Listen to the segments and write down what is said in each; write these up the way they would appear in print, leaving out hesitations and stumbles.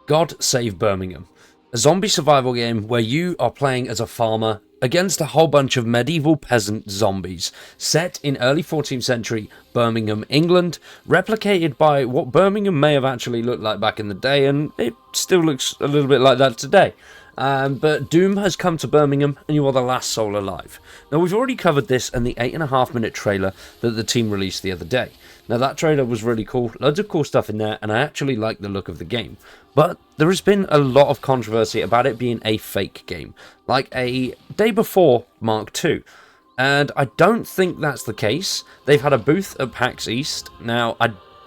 God Save Birmingham, a zombie survival game where you are playing as a farmer against a whole bunch of medieval peasant zombies, set in early 14th century Birmingham, England, replicated by what Birmingham may have actually looked like back in the day, and it still looks a little bit like that today. But Doom has come to Birmingham, and you are the last soul alive. Now, we've already covered this in the 8.5-minute trailer that the team released the other day. Now, that trailer was really cool, loads of cool stuff in there, and I actually like the look of the game. But there has been a lot of controversy about it being a fake game, like a Day Before Mark II. And I don't think that's the case. They've had a booth at PAX East. Now,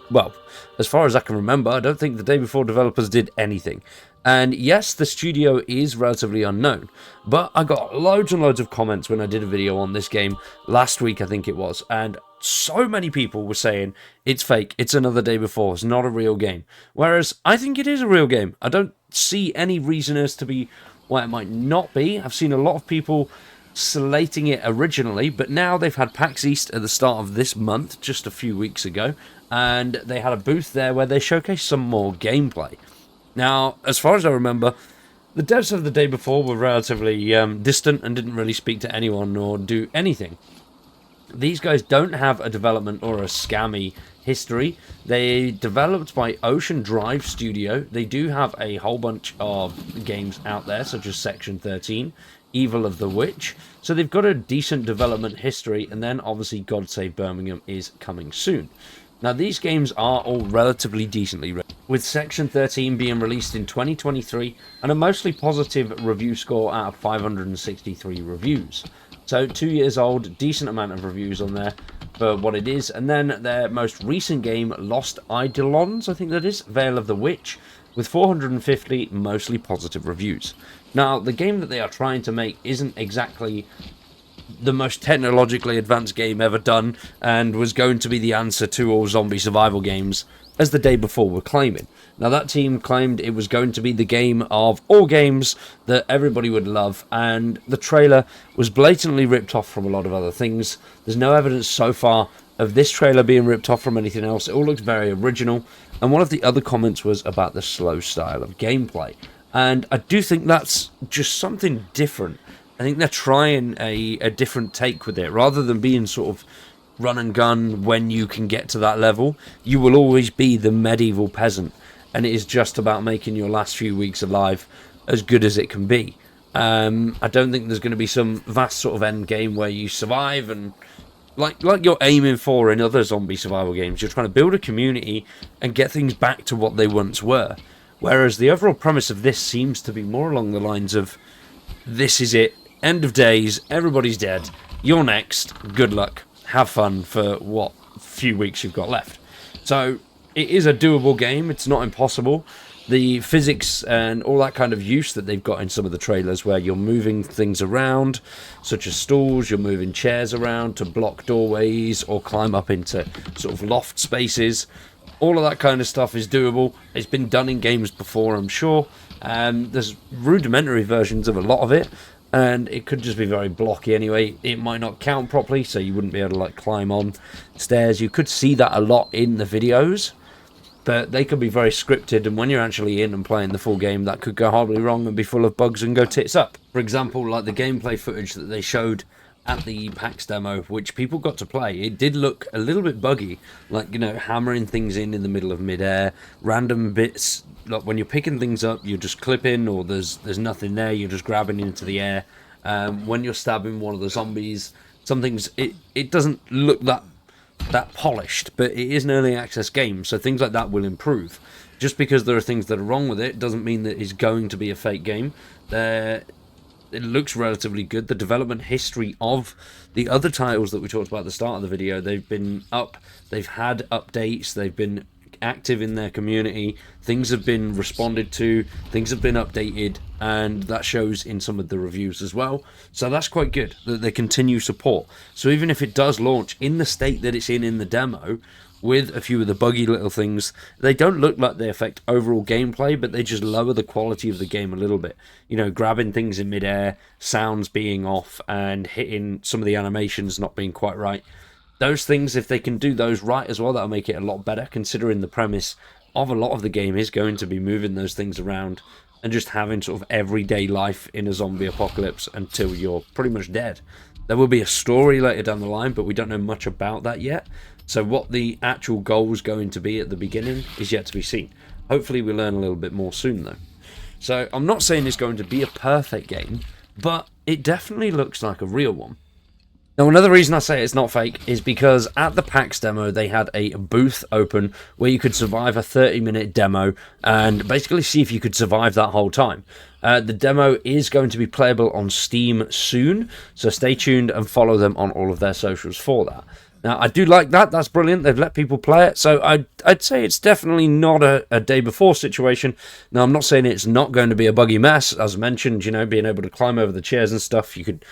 well, as far as I can remember, I don't think the Day Before developers did anything. And yes, the studio is relatively unknown, but I got loads and loads of comments when I did a video on this game last week, I think it was, and so many people were saying it's fake, it's another Day Before, it's not a real game. Whereas I think it is a real game. I don't see any reason as to be why it might not be. I've seen a lot of people slating it originally, but now they've had PAX East at the start of this month, just a few weeks ago, and they had a booth there where they showcased some more gameplay. Now, as far as I remember, the devs of the Day Before were relatively distant and didn't really speak to anyone or do anything. These guys don't have a development or a scammy history. They developed by Ocean Drive Studio. They do have a whole bunch of games out there, such as Section 13, Evil of the Witch. So they've got a decent development history, and then obviously God Save Birmingham is coming soon. Now, these games are all relatively decently written, with Section 13 being released in 2023 and a mostly positive review score out of 563 reviews. So 2 years old, decent amount of reviews on there for what it is. And then their most recent game, Lost Eidolons, I think that is, Veil of the Witch, with 450 mostly positive reviews. Now, the game that they are trying to make isn't exactly the most technologically advanced game ever done, and was going to be the answer to all zombie survival games, as the Day Before were claiming. Now, that team claimed it was going to be the game of all games that everybody would love, and the trailer was blatantly ripped off from a lot of other things. There's no evidence so far of this trailer being ripped off from anything else. It all looks very original, and one of the other comments was about the slow style of gameplay, and I do think that's just something different. I think they're trying a different take with it. Rather than being sort of run and gun when you can get to that level, you will always be the medieval peasant, and it is just about making your last few weeks alive as good as it can be. I don't think there's going to be some vast sort of end game where you survive, and like you're aiming for in other zombie survival games, you're trying to build a community and get things back to what they once were. Whereas the overall premise of this seems to be more along the lines of, this is it. End of days, everybody's dead, you're next, good luck, have fun for what few weeks you've got left. So it is a doable game, it's not impossible. The physics and all that kind of use that they've got in some of the trailers, where you're moving things around, such as stools, you're moving chairs around to block doorways or climb up into sort of loft spaces, all of that kind of stuff is doable. It's been done in games before, I'm sure. There's rudimentary versions of a lot of it, and it could just be very blocky anyway. It might not count properly, so you wouldn't be able to like climb on stairs. You could see that a lot in the videos, but they could be very scripted, and when you're actually in and playing the full game, that could go horribly wrong and be full of bugs and go tits up. For example, like the gameplay footage that they showed at the PAX demo, which people got to play, it did look a little bit buggy, like, you know, hammering things in the middle of midair, random bits. Like when you're picking things up, you're just clipping, or there's nothing there, you're just grabbing into the air. When you're stabbing one of the zombies, it doesn't look that polished, but it is an early access game, so things like that will improve. Just because there are things that are wrong with it doesn't mean that it's going to be a fake game. It looks relatively good. The development history of the other titles that we talked about at the start of the video, they've been up, they've had updates, they've been active in their community, things have been responded to, things have been updated, and that shows in some of the reviews as well. So that's quite good that they continue support. So even if it does launch in the state that it's in the demo, with a few of the buggy little things, they don't look like they affect overall gameplay, but they just lower the quality of the game a little bit. You know, grabbing things in midair, sounds being off, and hitting some of the animations not being quite right. Those things, if they can do those right as well, that'll make it a lot better, considering the premise of a lot of the game is going to be moving those things around and just having sort of everyday life in a zombie apocalypse until you're pretty much dead. There will be a story later down the line, but we don't know much about that yet. So what the actual goal is going to be at the beginning is yet to be seen. Hopefully we learn a little bit more soon though. So I'm not saying it's going to be a perfect game, but it definitely looks like a real one. Now, another reason I say it's not fake is because at the PAX demo, they had a booth open where you could survive a 30-minute demo and basically see if you could survive that whole time. The demo is going to be playable on Steam soon, so stay tuned and follow them on all of their socials for that. Now, I do like that. That's brilliant. They've let people play it. So I'd say it's definitely not a day before situation. Now, I'm not saying it's not going to be a buggy mess. As mentioned, you know, being able to climb over the chairs and stuff, you could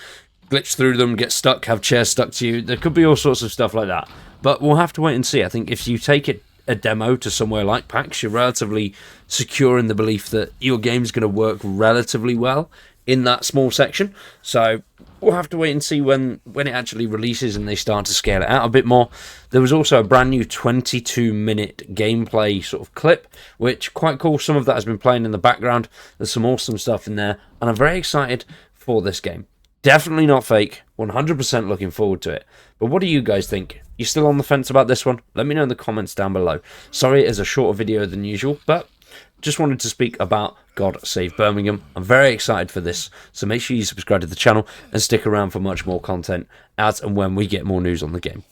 glitch through them, get stuck, have chairs stuck to you. There could be all sorts of stuff like that. But we'll have to wait and see. I think if you take a demo to somewhere like PAX, you're relatively secure in the belief that your game's going to work relatively well in that small section. So we'll have to wait and see when it actually releases and they start to scale it out a bit more. There was also a brand new 22-minute gameplay sort of clip, which quite cool. Some of that has been playing in the background. There's some awesome stuff in there, and I'm very excited for this game. Definitely not fake, 100% looking forward to it. But what do you guys think? You still on the fence about this one? Let me know in the comments down below. Sorry it is a shorter video than usual, but just wanted to speak about God Save Birmingham. I'm very excited for this, so make sure you subscribe to the channel and stick around for much more content as and when we get more news on the game.